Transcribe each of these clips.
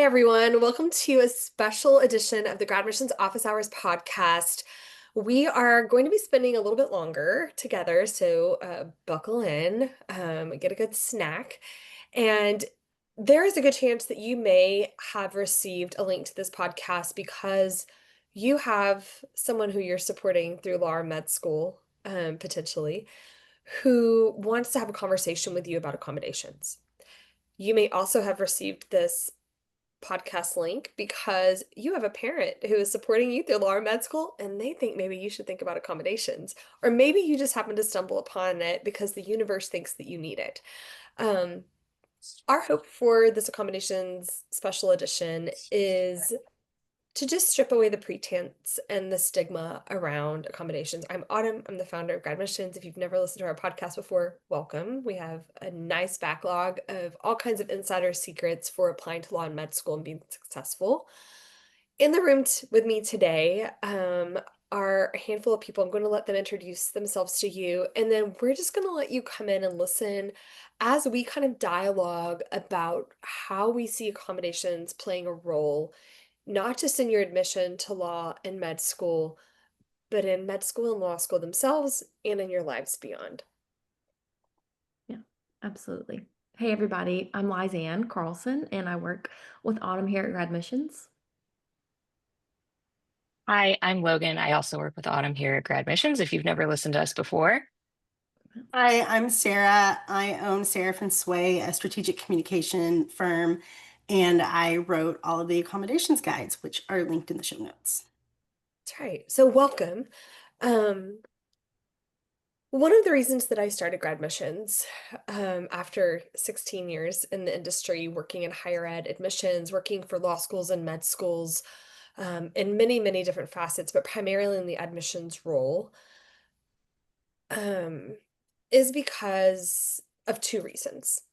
everyone. Welcome to a special edition of the GradMissions Office Hours podcast. We are going to be spending a little bit longer together, so buckle in, get a good snack. And there is a good chance that you may have received a link to this podcast because you have someone who you're supporting through law or med school, potentially, who wants to have a conversation with you about accommodations. You may also have received this podcast link because you have a parent who is supporting you through law or med school and they think maybe you should think about accommodations. Or maybe you just happen to stumble upon it because the universe thinks that you need it. Um, our hope for this accommodations special edition is to just strip away the pretense and the stigma around accommodations. I'm Autumn. I'm the founder of GradMissions. If you've never listened to our podcast before, welcome. We have a nice backlog of all kinds of insider secrets for applying to law and med school and being successful. In the room with me today are a handful of people. I'm going to let them introduce themselves to you, and then we're just going to let you come in and listen as we kind of dialogue about how we see accommodations playing a role not just in your admission to law and med school, but in med school and law school themselves and in your lives beyond. Yeah, absolutely. Hey, everybody. I'm Lisanne Carlson, and I work with Autumn here at GradMissions. Hi, I'm Logan. I also work with Autumn here at GradMissions, if you've never listened to us before. Hi, I'm Sarah. I own Sarah and Sway, a strategic communication firm, and I wrote all of the accommodations guides, which are linked in the show notes. That's right. So welcome. One of the reasons that I started GradMissions, after 16 years in the industry, working in higher ed admissions, working for law schools and med schools, in many, many different facets, but primarily in the admissions role, is because of two reasons.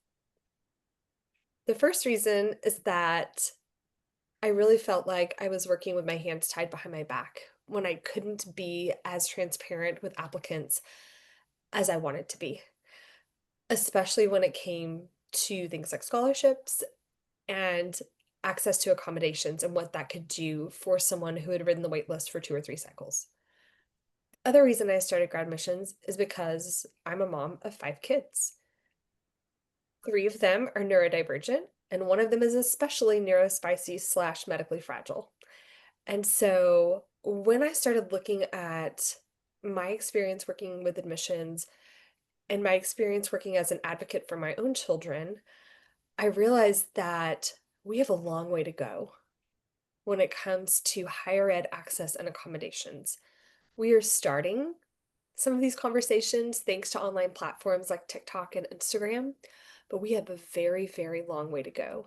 The first reason is that I really felt like I was working with my hands tied behind my back when I couldn't be as transparent with applicants as I wanted to be, especially when it came to things like scholarships and access to accommodations and what that could do for someone who had ridden the wait list for 2 or 3 cycles. Other reason I started GradMissions is because I'm a mom of 5 kids. 3 of them are neurodivergent, and one of them is especially neurospicy / medically fragile. And so when I started looking at my experience working with admissions and my experience working as an advocate for my own children, I realized that we have a long way to go when it comes to higher ed access and accommodations. We are starting some of these conversations thanks to online platforms like TikTok and Instagram, but we have a very, very long way to go.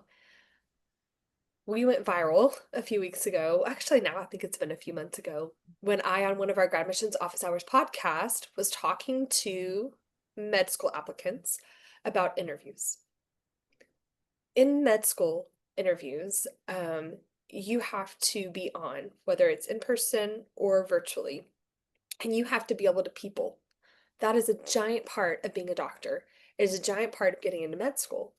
We went viral a few weeks ago. Actually, now I think it's been a few months ago when I, on one of our GradMissions Office Hours podcast, was talking to med school applicants about interviews. In med school interviews, you have to be on, whether it's in person or virtually, and you have to be able to people. That is a giant part of being a doctor. It is a giant part of getting into med school.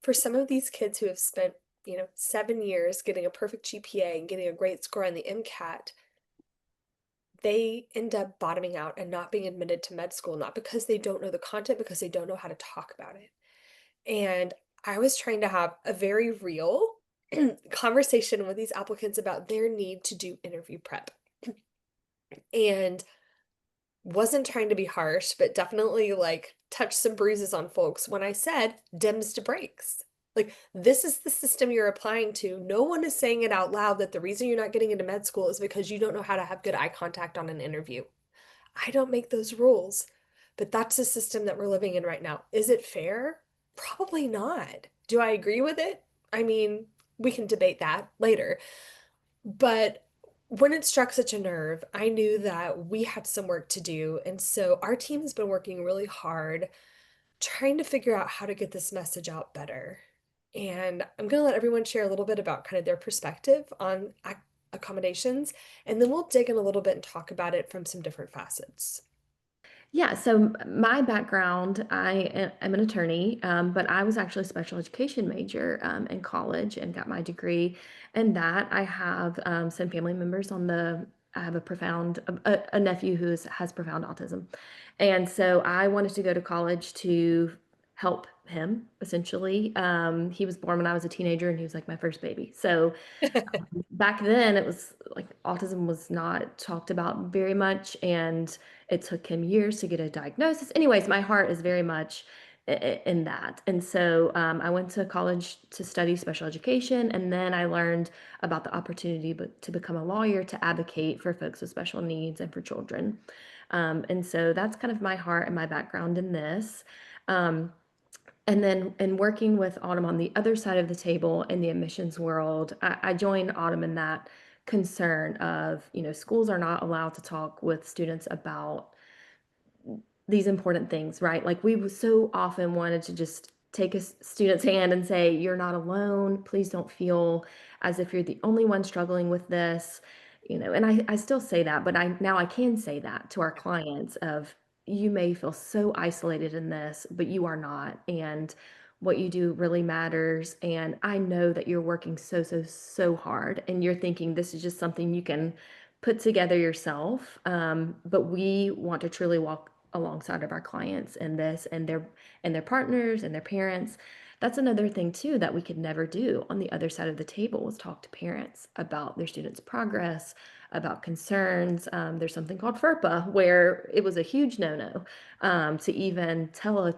For some of these kids who have spent 7 years getting a perfect GPA and getting a great score on the MCAT, they end up bottoming out and not being admitted to med school, not because they don't know the content, because they don't know how to talk about it. And I was trying to have a very real conversation with these applicants about their need to do interview prep. And wasn't trying to be harsh, but definitely like touch some bruises on folks when I said dims to breaks. Like, this is the system you're applying to. No one is saying it out loud that the reason you're not getting into med school is because you don't know how to have good eye contact on an interview. I don't make those rules, but that's the system that we're living in right now. Is it fair? Probably not. Do I agree with it? I mean, we can debate that later. But when it struck such a nerve, I knew that we had some work to do. And so our team has been working really hard trying to figure out how to get this message out better. And I'm going to let everyone share a little bit about kind of their perspective on accommodations, and then we'll dig in a little bit and talk about it from some different facets. Yeah, so my background, am an attorney, but I was actually a special education major in college and got my degree in that. I have some family members I have a nephew has profound autism. And so I wanted to go to college to help him, essentially. He was born when I was a teenager and he was like my first baby. So back then it was like autism was not talked about very much, and it took him years to get a diagnosis. Anyways, my heart is very much in that. And so I went to college to study special education, and then I learned about the opportunity to become a lawyer to advocate for folks with special needs and for children. And so that's kind of my heart and my background in this. Um, and then in working with Autumn on the other side of the table in the admissions world, I joined Autumn in that concern of, schools are not allowed to talk with students about these important things, right? Like so often wanted to just take a student's hand and say, you're not alone. Please don't feel as if you're the only one struggling with this. And I still say that, but now I can say that to our clients of, you may feel so isolated in this, but you are not. And what you do really matters. And I know that you're working so, so, so hard and you're thinking this is just something you can put together yourself. But we want to truly walk alongside of our clients in this, and their partners and their parents. That's another thing too that we could never do on the other side of the table, is talk to parents about their students' progress, about concerns. There's something called FERPA where it was a huge no-no to even tell a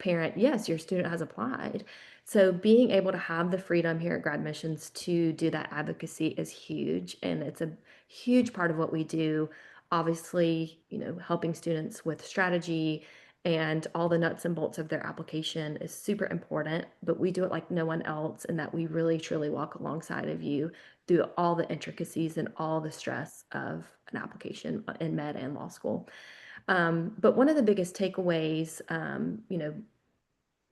parent, yes, your student has applied. So being able to have the freedom here at GradMissions to do that advocacy is huge, and it's a huge part of what we do. Obviously, helping students with strategy and all the nuts and bolts of their application is super important, but we do it like no one else, and that we really truly walk alongside of you through all the intricacies and all the stress of an application in med and law school. But one of the biggest takeaways,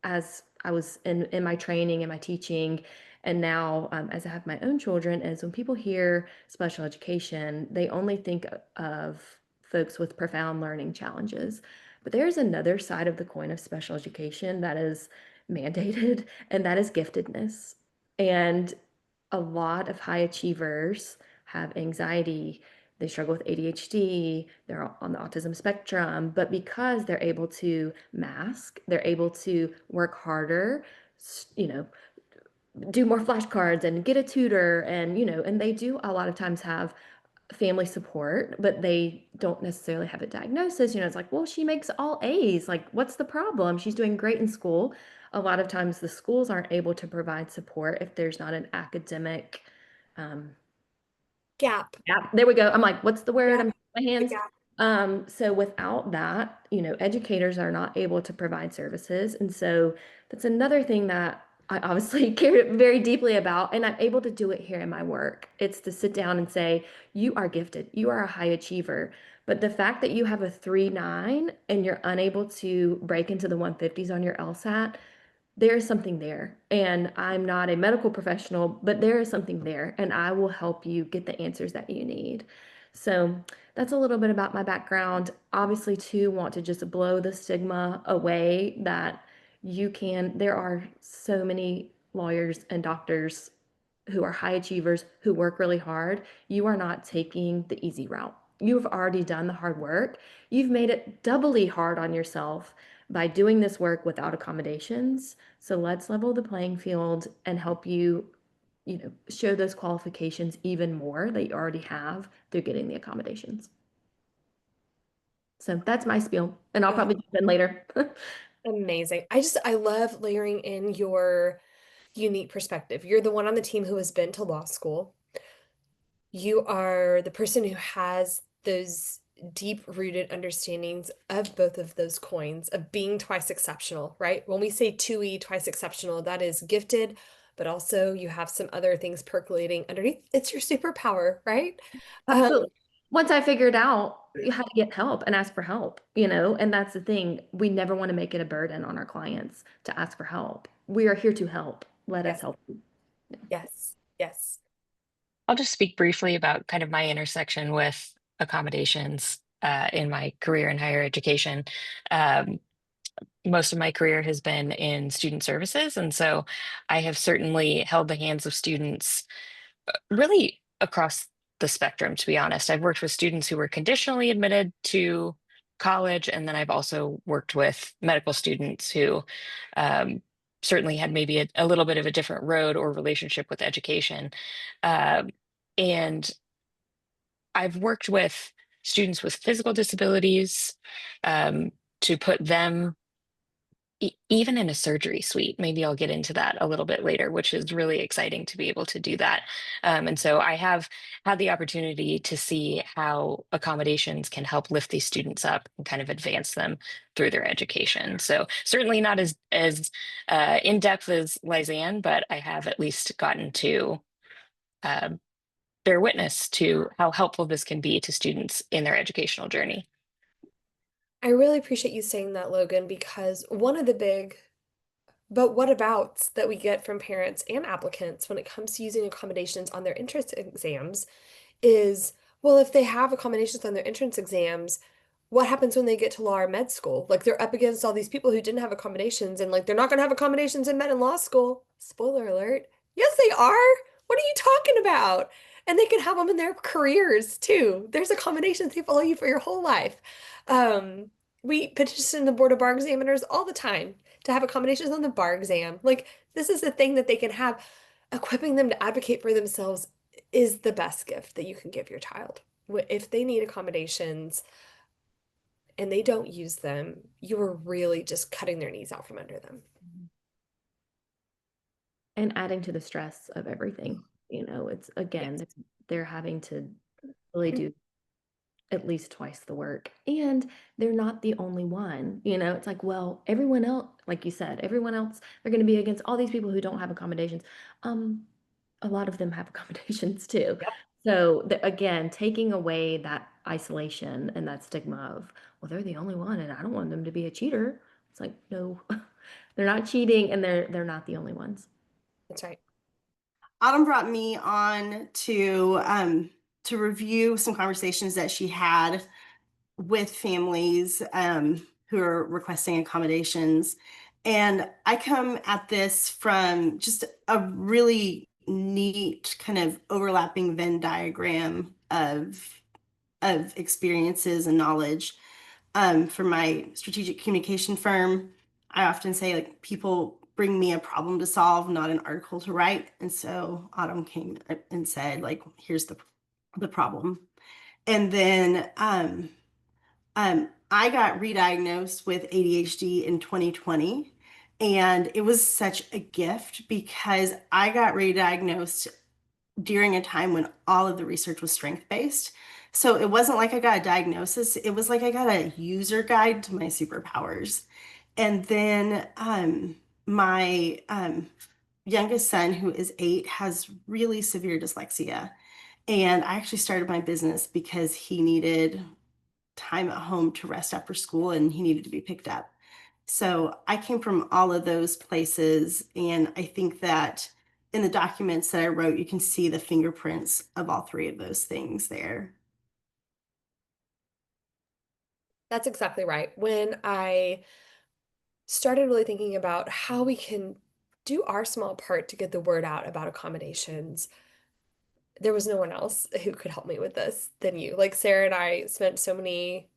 as I was in my training and my teaching, and now as I have my own children, is when people hear special education, they only think of folks with profound learning challenges. But there's another side of the coin of special education that is mandated, and that is giftedness. And a lot of high achievers have anxiety, they struggle with ADHD, they're on the autism spectrum, but because they're able to mask, they're able to work harder, you know, do more flashcards and get a tutor, and they do a lot of times have family support, but they don't necessarily have a diagnosis. It's like, well, she makes all A's. Like, what's the problem? She's doing great in school. A lot of times the schools aren't able to provide support if there's not an academic um, Gap. yeah, there we go. I'm like, what's the word? Yeah, I'm my the hands. gap. So without that, educators are not able to provide services. And so that's another thing that I obviously care very deeply about, and I'm able to do it here in my work. It's to sit down and say, you are gifted, you are a high achiever. But the fact that you have a 3.9 and you're unable to break into the 150s on your LSAT, there's something there. And I'm not a medical professional, but there is something there, and I will help you get the answers that you need. So that's a little bit about my background. Obviously, too, want to just blow the stigma away that there are so many lawyers and doctors who are high achievers who work really hard. You are not taking the easy route. You've already done the hard work. You've made it doubly hard on yourself by doing this work without accommodations. So let's level the playing field and help you, show those qualifications even more that you already have through getting the accommodations. So that's my spiel, and I'll Oh, probably jump in later. amazing. I love layering in your unique perspective. You're the one on the team who has been to law school. You are the person who has those deep-rooted understandings of both of those coins of being twice exceptional, right? When we say 2E, twice exceptional, that is gifted, but also you have some other things percolating underneath. It's your superpower, right? Um, Absolutely. Once I figured out how to get help and ask for help, and that's the thing. We never want to make it a burden on our clients to ask for help. We are here to help. Let us yes, help you. yes, yes. I'll just speak briefly about kind of my intersection with accommodations. in my career in higher education. Um, Most of my career has been in student services. And so I have certainly held the hands of students really across the spectrum, to be honest. I've worked with students who were conditionally admitted to college, and then I've also worked with medical students who um, certainly had maybe a little bit of a different road or relationship with education. Um, and I've worked with students with physical disabilities to put them even in a surgery suite. Maybe I'll get into that a little bit later, which is really exciting to be able to do that. And so I have had the opportunity to see how accommodations can help lift these students up and kind of advance them through their education. So certainly not as in depth as Lysanne, but I have at least gotten to uh, bear witness to how helpful this can be to students in their educational journey. I really appreciate you saying that, Logan, because one of the big but what abouts that we get from parents and applicants when it comes to using accommodations on their entrance exams is, well, if they have accommodations on their entrance exams, what happens when they get to law or med school? Like they're up against all these people who didn't have accommodations and like they're not going to have accommodations in med and law school. Spoiler alert. Yes, they are. What are you talking about? And they can have them in their careers too. There's accommodations they follow you for your whole life. Um, we petition the Board of Bar Examiners all the time to have accommodations on the bar exam. Like this is the thing that they can have. Equipping them to advocate for themselves is the best gift that you can give your child. If they need accommodations and they don't use them, you are really just cutting their knees out from under them. And adding to the stress of everything. It's again, Yes. they're having to really do at least twice the work. And they're not the only one. It's like, well, everyone else, like you said, everyone else, they're going to be against all these people who don't have accommodations. A lot of them have accommodations too. Yep. So again, taking away that isolation and that stigma of, well, they're the only one and I don't want them to be a cheater. It's like, no, they're not cheating and they're not the only ones. That's right. Autumn brought me on to review some conversations that she had with families who are requesting accommodations. And I come at this from just a really neat kind of overlapping Venn diagram of experiences and knowledge. For my strategic communication firm, I often say like people bring me a problem to solve, not an article to write. And so Autumn came and said, like, here's the problem. And then I got re-diagnosed with ADHD in 2020, and it was such a gift because I got re-diagnosed during a time when all of the research was strength-based. So it wasn't like I got a diagnosis, it was like I got a user guide to my superpowers. And then my youngest son, who is 8, has really severe dyslexia. And I actually started my business because he needed time at home to rest after school and he needed to be picked up. So I came from all of those places. And I think that in the documents that I wrote, you can see the fingerprints of all 3 of those things there. That's exactly right. When I started really thinking about how we can do our small part to get the word out about accommodations, there was no one else who could help me with this than you. Like Sarah and I spent so many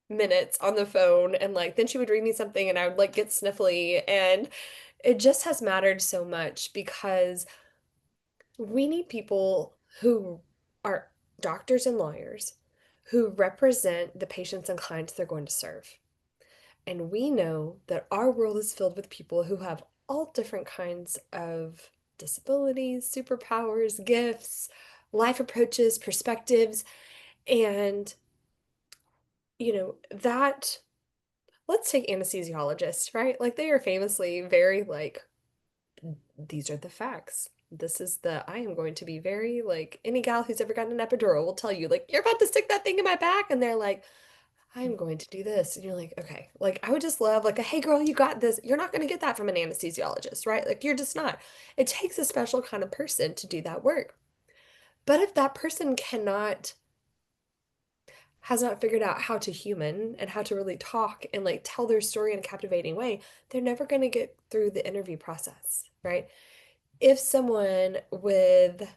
minutes on the phone and like then she would read me something and I would like get sniffly and it just has mattered so much because we need people who are doctors and lawyers who represent the patients and clients they're going to serve. And we know that our world is filled with people who have all different kinds of disabilities, superpowers, gifts, life approaches, perspectives, and that let's take anesthesiologists, right? Like they are famously very like these are the facts. This is I am going to be very like any gal who's ever gotten an epidural will tell you like you're about to stick that thing in my back and they're like I'm going to do this and you're like okay. Like I would just love like a hey girl you got this. You're not going to get that from an anesthesiologist, right? Like you're just not. It takes a special kind of person to do that work. But if that person cannot has not figured out how to human and how to really talk and like tell their story in a captivating way, they're never going to get through the interview process, right? If someone with,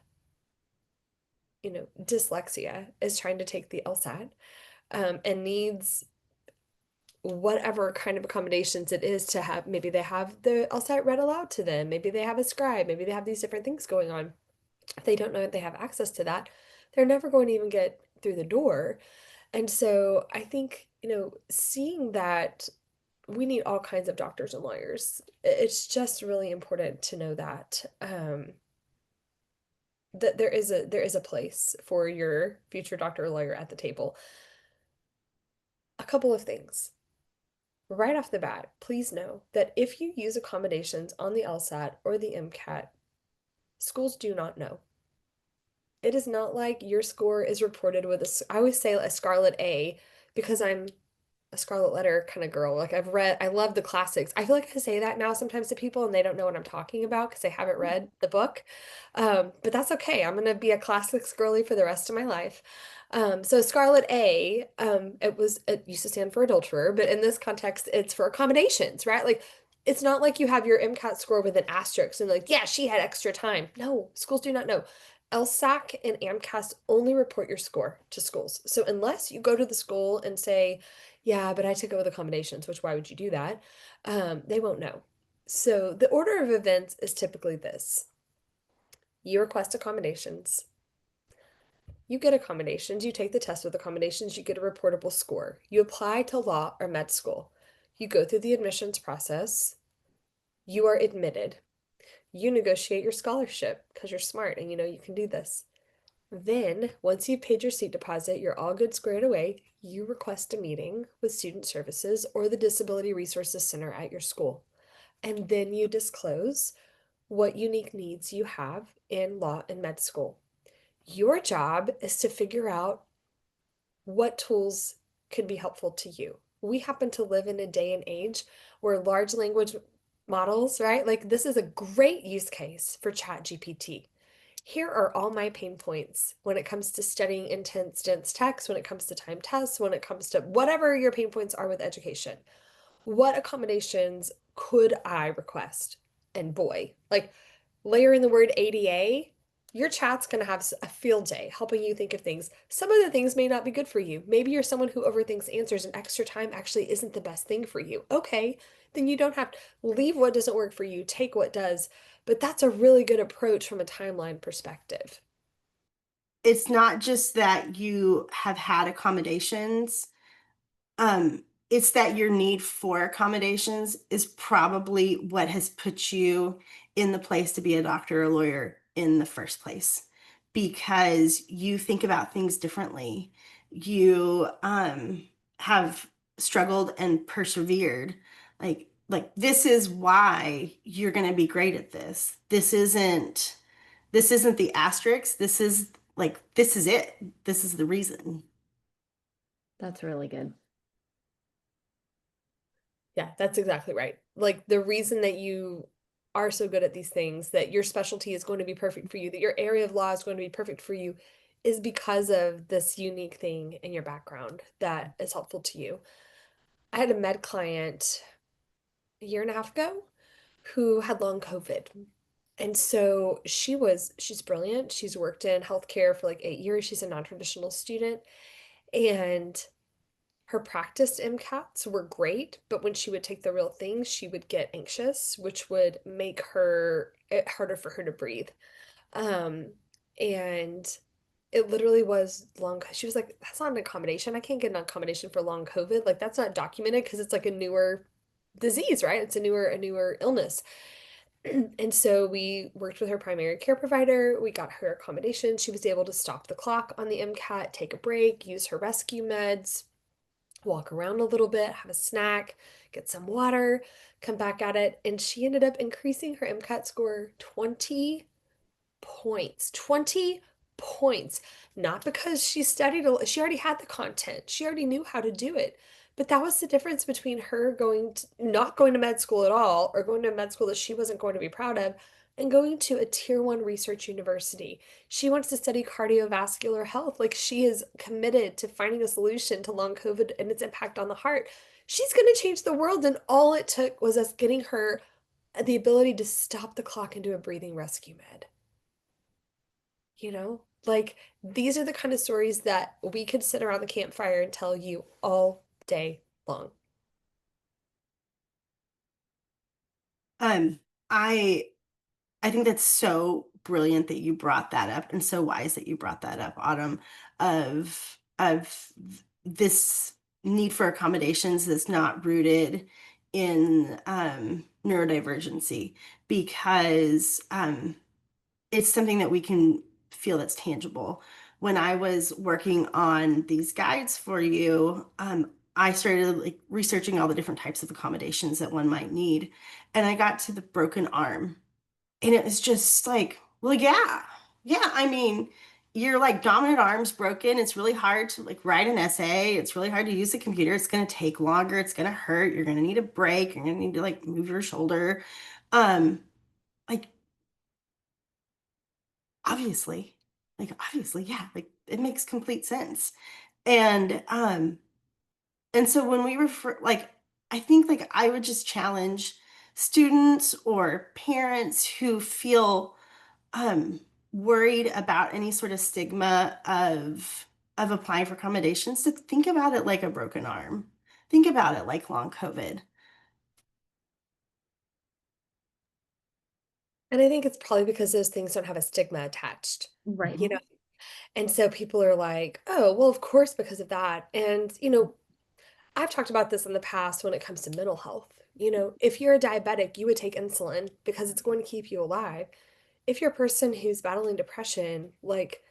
dyslexia is trying to take the LSAT, and needs whatever kind of accommodations it is to have, maybe they have the LSAT read aloud to them, maybe they have a scribe, maybe they have these different things going on. If they don't know that they have access to that, they're never going to even get through the door. And so I think, seeing that we need all kinds of doctors and lawyers, it's just really important to know that that there is a place for your future doctor or lawyer at the table. A couple of things. Right off the bat, please know that if you use accommodations on the LSAT or the MCAT, schools do not know. It is not like your score is reported with I always say a scarlet A because I'm a Scarlet Letter kind of girl. Like I love the classics. I feel like I say that now sometimes to people and they don't know what I'm talking about because they haven't read the book. But that's okay. I'm gonna be a classics girly for the rest of my life. So Scarlet A, it used to stand for adulterer, but in this context, it's for accommodations, right? Like it's not like you have your MCAT score with an asterisk and like, yeah, she had extra time. No, schools do not know. LSAC and AMCAS only report your score to schools. So unless you go to the school and say, yeah, but I took it with accommodations, which why would you do that? They won't know. So the order of events is typically this. You request accommodations. You get accommodations. You take the test with accommodations. You get a reportable score. You apply to law or med school. You go through the admissions process. You are admitted. You negotiate your scholarship because you're smart and you know you can do this. Then, once you've paid your seat deposit, you're all good squared away, you request a meeting with Student Services or the Disability Resources Center at your school. And then you disclose what unique needs you have in law and med school. Your job is to figure out what tools could be helpful to you. We happen to live in a day and age where large language models, right? Like this is a great use case for ChatGPT. Here are all my pain points when it comes to studying intense, dense text, when it comes to time tests, when it comes to whatever your pain points are with education. What accommodations could I request? And boy, like layer in the word ADA, your chat's going to have a field day helping you think of things. Some of the things may not be good for you. Maybe you're someone who overthinks answers and extra time actually isn't the best thing for you. Okay, then you don't have to leave what doesn't work for you, take what does. But that's a really good approach from a timeline perspective. It's not just that you have had accommodations. It's that your need for accommodations is probably what has put you in the place to be a doctor or lawyer in the first place, because you think about things differently. You have struggled and persevered. Like this is why you're going to be great at this. This isn't the asterisk. This is it. This is the reason. That's really good. Yeah, that's exactly right. Like the reason that you are so good at these things, that your specialty is going to be perfect for you, that your area of law is going to be perfect for you, is because of this unique thing in your background that is helpful to you. I had a med client a year and a half ago who had long COVID. And so she's brilliant. She's worked in healthcare for like 8 years. She's a non-traditional student. And her practiced MCATs were great, but when she would take the real thing, she would get anxious, which would make it harder for her to breathe. Um, and it literally was long. She was like, "That's not an accommodation. I can't get an accommodation for long COVID. Like that's not documented because it's like a newer disease, right? It's a newer illness." And so we worked with her primary care provider. We got her accommodation. She was able to stop the clock on the MCAT, take a break, use her rescue meds, walk around a little bit, have a snack, get some water, come back at it. And she ended up increasing her MCAT score 20 points. 20 points. Not because she studied, she already had the content, she already knew how to do it. But that was the difference between her not going to med school at all or going to med school that she wasn't going to be proud of and going to a tier one research university. She wants to study cardiovascular health. Like she is committed to finding a solution to long COVID and its impact on the heart. She's going to change the world. And all it took was us getting her the ability to stop the clock and do a breathing rescue med. You know, like these are the kind of stories that we could sit around the campfire and tell you all day long. Um, I I think that's so brilliant that you brought that up, and so wise that you brought that up, Autumn, of this need for accommodations that's not rooted in neurodivergency, because it's something that we can feel that's tangible. When I was working on these guides for you, I started like researching all the different types of accommodations that one might need, and I got to the broken arm, and it was just like, well, yeah, yeah. I mean, your like dominant arm's broken. It's really hard to like write an essay. It's really hard to use the computer. It's going to take longer. It's going to hurt. You're going to need a break. You're going to need to like move your shoulder. Um, like obviously, obviously, yeah, like it makes complete sense. And and so when we refer like I think like I would just challenge students or parents who feel um worried about any sort of stigma of applying for accommodations to think about it like a broken arm. Think about it like long COVID. And I think it's probably because those things don't have a stigma attached, Right. you know? And so people are like, oh, well, of course, because of that. And, I've talked about this in the past when it comes to mental health. If you're a diabetic, you would take insulin because it's going to keep you alive. If you're a person who's battling depression, like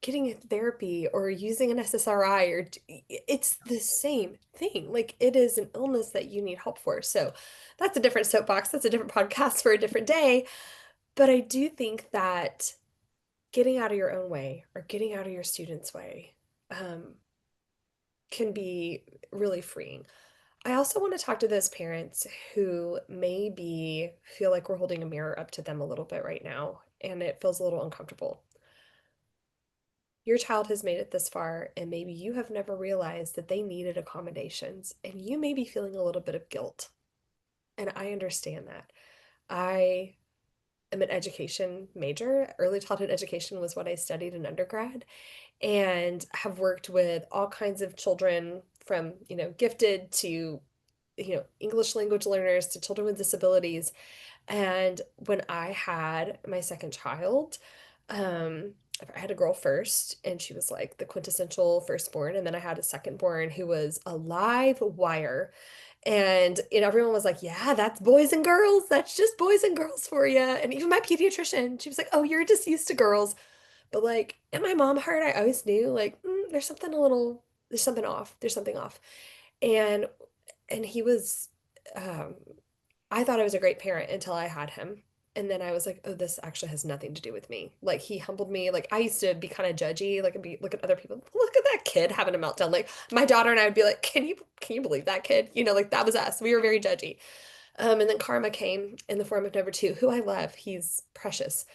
getting a therapy or using an SSRI it's the same thing. Like it is an illness that you need help for. So that's a different soapbox. That's a different podcast for a different day. But I do think that getting out of your own way or getting out of your student's way um, can be really freeing. I also want to talk to those parents who maybe feel like we're holding a mirror up to them a little bit right now, and it feels a little uncomfortable. Your child has made it this far, and maybe you have never realized that they needed accommodations, and you may be feeling a little bit of guilt. And I understand that. I am an education major. Early childhood education was what I studied in undergrad, and have worked with all kinds of children from, gifted to, English language learners to children with disabilities. And when I had my second child, um, I had a girl first, and she was like the quintessential firstborn. And then I had a secondborn who was a live wire. And everyone was like, yeah, that's boys and girls. That's just boys and girls for you. And even my pediatrician, she was like, oh, you're just used to girls. But like in my mom heart, I always knew like there's something off. There's something off. And he was um I thought I was a great parent until I had him. And then I was like, oh, this actually has nothing to do with me. Like he humbled me. Like I used to be kind of judgy, like look at other people. Look at that kid having a meltdown. Like my daughter and I would be like, can you believe that kid? Like that was us. We were very judgy. And then karma came in the form of number two, who I love. He's precious.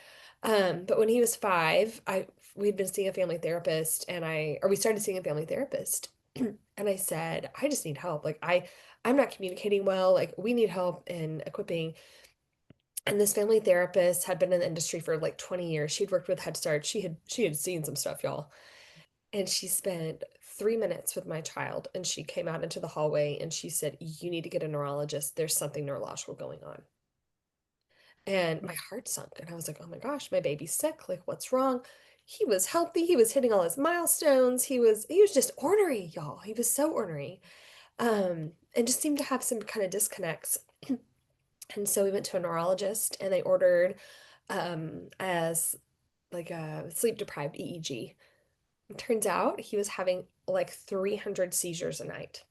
But when he was 5, we'd been seeing a family therapist, we started seeing a family therapist. And I said, I just need help. Like I'm not communicating well. Like we need help in equipping. And this family therapist had been in the industry for like 20 years. She'd worked with Head Start. She had seen some stuff, y'all. And she spent 3 minutes with my child, and she came out into the hallway and she said, you need to get a neurologist. There's something neurological going on. And my heart sunk, and I was like, oh my gosh, my baby's sick. Like, what's wrong? He was healthy. He was hitting all his milestones. He was just ornery, y'all. He was so ornery. And just seemed to have some kind of disconnects. And so we went to a neurologist, and they ordered as like a sleep deprived EEG. It turns out he was having like 300 seizures a night,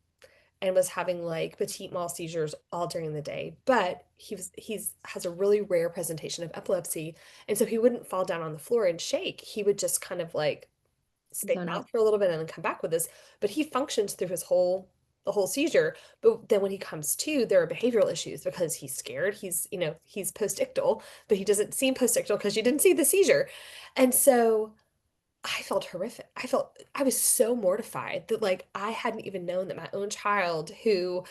and was having like petit mal seizures all during the day. But he's has a really rare presentation of epilepsy, and so he wouldn't fall down on the floor and shake. He would just kind of like space Zone out out. for a little bit and then come back with this. But he functions through his whole the whole seizure. But then when he comes to, there are behavioral issues because he's scared. He's post-ictal, but he doesn't seem post-ictal because you didn't see the seizure. And so I felt horrific. I was so mortified that like I hadn't even known that my own child who,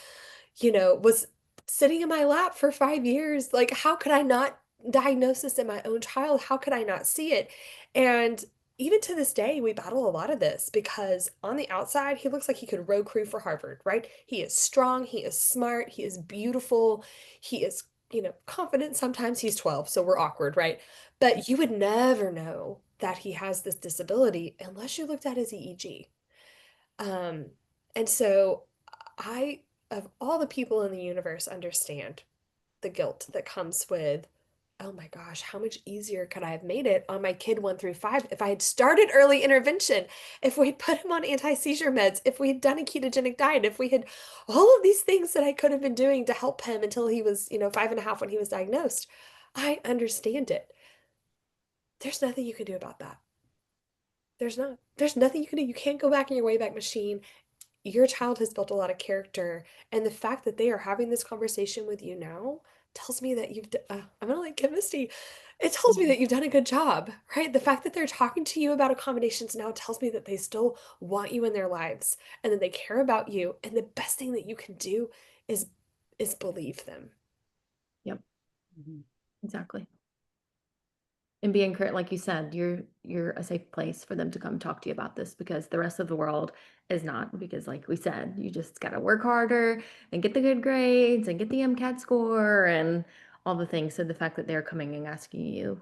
was sitting in my lap for 5 years, like how could I not diagnose this in my own child? How could I not see it? And even to this day, we battle a lot of this because on the outside, he looks like he could road crew for Harvard, right? He is strong, he is smart, he is beautiful, he is, confident. Sometimes he's 12, so we're awkward, right? But you would never know that he has this disability unless you looked at his EEG. Um, and so I, of all the people in the universe, understand the guilt that comes with, oh my gosh, how much easier could I have made it on my kid 1 through 5 if I had started early intervention, if we had put him on anti-seizure meds, if we had done a ketogenic diet, if we had all of these things that I could have been doing to help him until he was, 5 and a half when he was diagnosed. I understand it. There's nothing you can do about that. There's not. There's nothing you can do. You can't go back in your Wayback Machine. Your child has built a lot of character, and the fact that they are having this conversation with you now tells me that I'm gonna like get misty. It tells me that you've done a good job, right? The fact that they're talking to you about accommodations now tells me that they still want you in their lives and that they care about you. And the best thing that you can do is believe them. Yep, Mhm. exactly. And be encouraged, like you said, you're a safe place for them to come talk to you about this because the rest of the world is not. Because, like we said, you just got to work harder and get the good grades and get the MCAT score and all the things. So the fact that they're coming and asking you,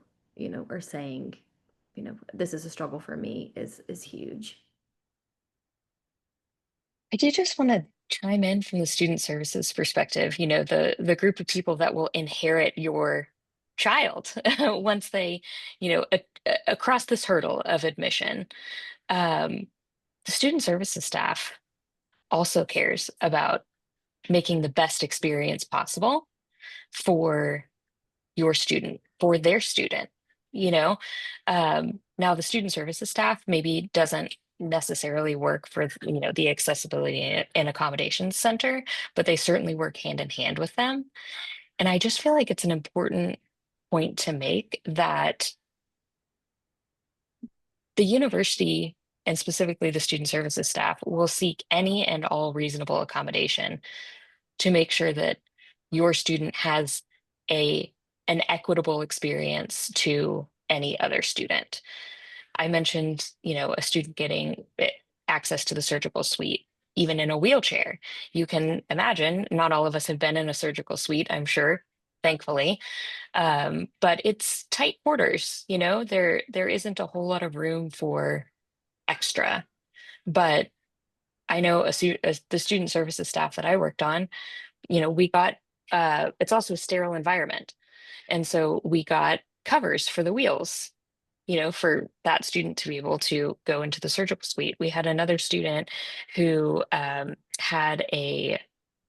or saying, this is a struggle for me is huge. I do just want to chime in from the student services perspective, the group of people that will inherit your child once they, across this hurdle of admission. Um, the student services staff also cares about making the best experience possible for your student, for their student, you know? Now the student services staff maybe doesn't necessarily work for, the accessibility and accommodations center, but they certainly work hand in hand with them. And I just feel like it's an important point to make that the university and specifically the student services staff will seek any and all reasonable accommodation to make sure that your student has a an equitable experience to any other student. I mentioned, a student getting access to the surgical suite, even in a wheelchair. You can imagine, not all of us have been in a surgical suite, I'm sure, thankfully, but it's tight quarters. There isn't a whole lot of room for extra. But I know the student services staff that I worked on, we got it's also a sterile environment. And so we got covers for the wheels, for that student to be able to go into the surgical suite. We had another student who had a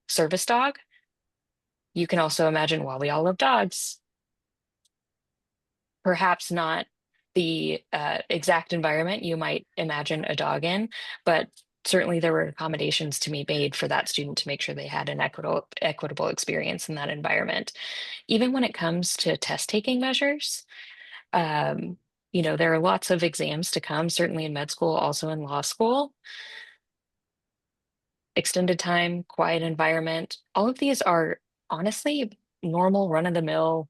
service dog. You can also imagine, while we all love dogs, perhaps not the exact environment you might imagine a dog in, but certainly there were accommodations to be made for that student to make sure they had an equitable experience in that environment. Even when it comes to test taking measures, um, there are lots of exams to come, certainly in med school, also in law school. Extended time, quiet environment, all of these are honestly normal run-of-the-mill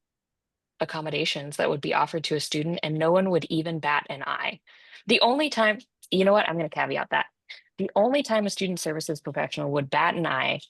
accommodations that would be offered to a student, and no one would even bat an eye. The only time, you know what, I'm going to caveat that. The only time a student services professional would bat an eye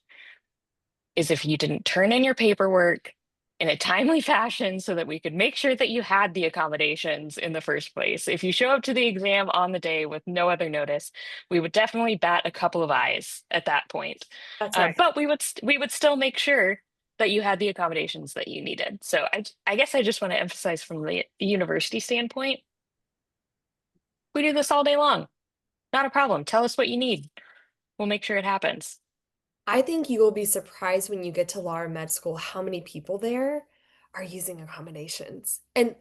is if you didn't turn in your paperwork in a timely fashion so that we could make sure that you had the accommodations in the first place. If you show up to the exam on the day with no other notice, we would definitely bat a couple of eyes at that point. That's right. But we would still make sure that you had the accommodations that you needed. So I guess I just want to emphasize from the university standpoint, we do this all day long. Not a problem. Tell us what you need. We'll make sure it happens. I think you will be surprised when you get to law or med school how many people there are using accommodations. And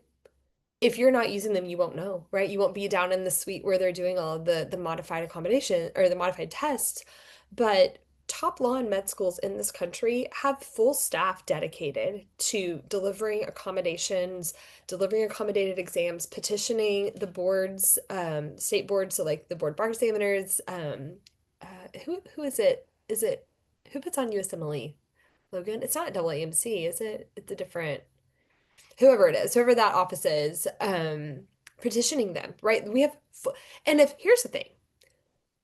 if you're not using them, you won't know, right? You won't be down in the suite where they're doing all of the modified accommodation or the modified tests. But top law and med schools in this country have full staff dedicated to delivering accommodations, delivering accommodated exams, petitioning the boards, state boards, so like the board bar examiners. Who is it? Is it who puts on USMLE? Logan? It's not AAMC, is it? It's a different whoever it is, whoever that office is, petitioning them, right? And if here's the thing.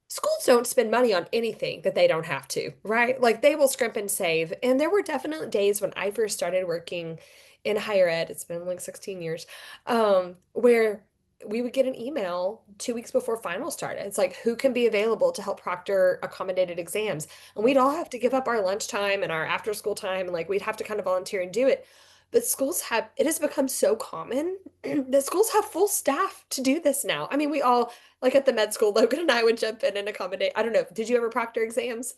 Schools don't spend money on anything that they don't have to, right? Like they will scrimp and save. And there were definitely days when I first started working in higher ed, it's been like 16 years, where we would get an email 2 weeks before finals started. It's like, who can be available to help proctor accommodated exams? And we'd all have to give up our lunchtime and our after school time, and like we'd have to kind of volunteer and do it. But it has become so common that schools have full staff to do this now. I mean, we all, like at the med school, Logan and I would jump in and accommodate. I don't know. Did you ever proctor exams?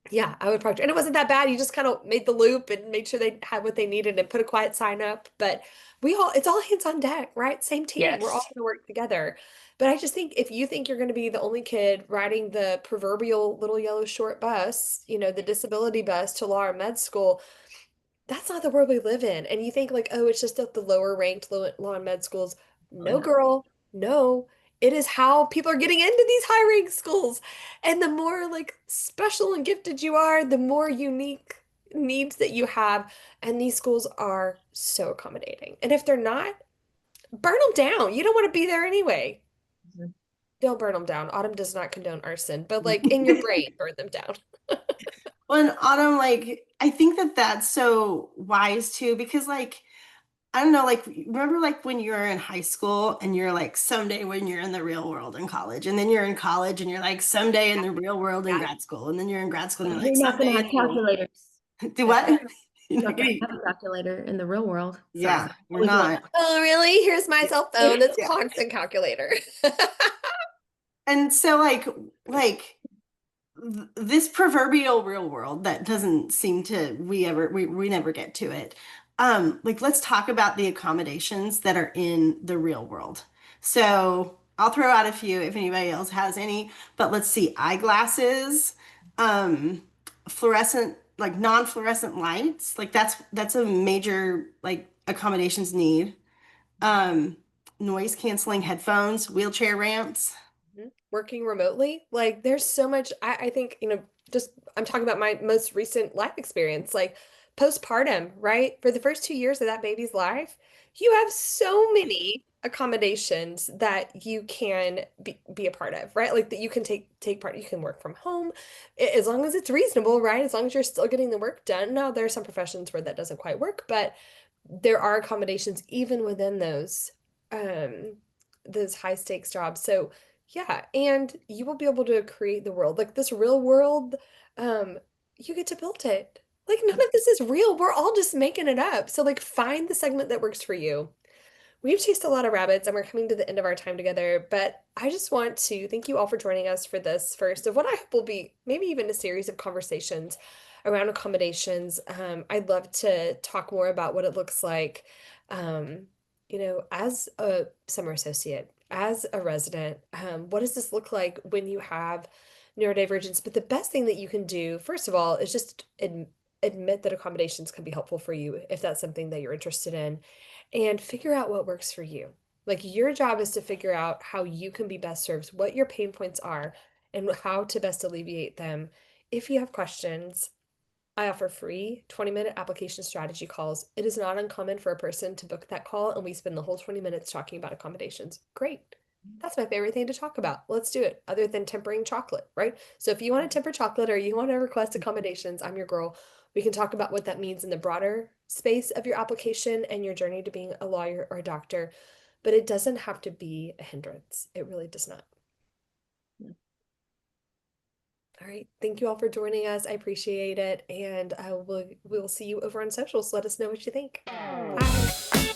Yeah, I would proctor. And it wasn't that bad. You just kind of made the loop and made sure they had what they needed and put a quiet sign up. But it's all hands on deck, right? Same team. We're all Yes. going to work together. But I just think if you think you're going to be the only kid riding the proverbial little yellow short bus, the disability bus to law or med school, that's not the world we live in. And you think like, oh, it's just at the lower ranked law and med schools. Oh, No, no. girl, no. It is how people are getting into these high ranked schools. And the more like special and gifted you are, the more unique needs that you have. And these schools are so accommodating. And if they're not, burn them down. You don't want to be there anyway. Mhm. Don't burn them down. Autumn does not condone arson, but like in your brain, burn them down. Well, in Autumn, like, I think that that's so wise too, because like, I don't know, like, remember like when you were in high school and you're like, someday when you're in the real world in college, and then you're in college and you're like, someday in the real world in Yeah. grad school, and then you're in grad school and you're like, You're not going someday to in have the real world. calculators. Do That's what? right. You're You're not not going gonna, to have a calculator in the real world. So yeah, you're always want not. Oh, really? Here's my cell phone. That's Yeah. constant calculator. And so like this proverbial real world that doesn't seem to we never get to it. Like let's talk about the accommodations that are in the real world. So I'll throw out a few if anybody else has any, but let's see, eyeglasses, um, fluorescent, like non-fluorescent lights, like that's a major like accommodations need. Um, Noise canceling headphones, wheelchair ramps. Working remotely, like there's so much. I think, just I'm talking about my most recent life experience, like postpartum, right? For the first 2 years of that baby's life, you have so many accommodations that you can be a part of, right? Like that you can take part, you can work from home as long as it's reasonable, right? As long as you're still getting the work done. Now, there are some professions where that doesn't quite work, but there are accommodations even within um those high stakes jobs. So yeah, and you will be able to create the world. Like this real world, um, you get to build it. Like none of this is real. We're all just making it up. So like find the segment that works for you. We've chased a lot of rabbits and we're coming to the end of our time together, but I just want to thank you all for joining us for this first of what I hope will be maybe even a series of conversations around accommodations. I'd love to talk more about what it looks like, um, as a summer associate, as a resident. What does this look like when you have neurodivergence? But the best thing that you can do, first of all, is just admit that accommodations can be helpful for you if that's something that you're interested in and figure out what works for you. Like your job is to figure out how you can be best served, what your pain points are, and how to best alleviate them. If you have questions, I offer free 20-minute application strategy calls. It is not uncommon for a person to book that call and we spend the whole 20 minutes talking about accommodations. Great. That's my favorite thing to talk about. Let's do it, other than tempering chocolate, right? So if you want to temper chocolate or you want to request accommodations, I'm your girl. We can talk about what that means in the broader space of your application and your journey to being a lawyer or a doctor, but it doesn't have to be a hindrance. It really does not. All right. Thank you all for joining us. I appreciate it. And we will see you over on socials. Let us know what you think. Bye.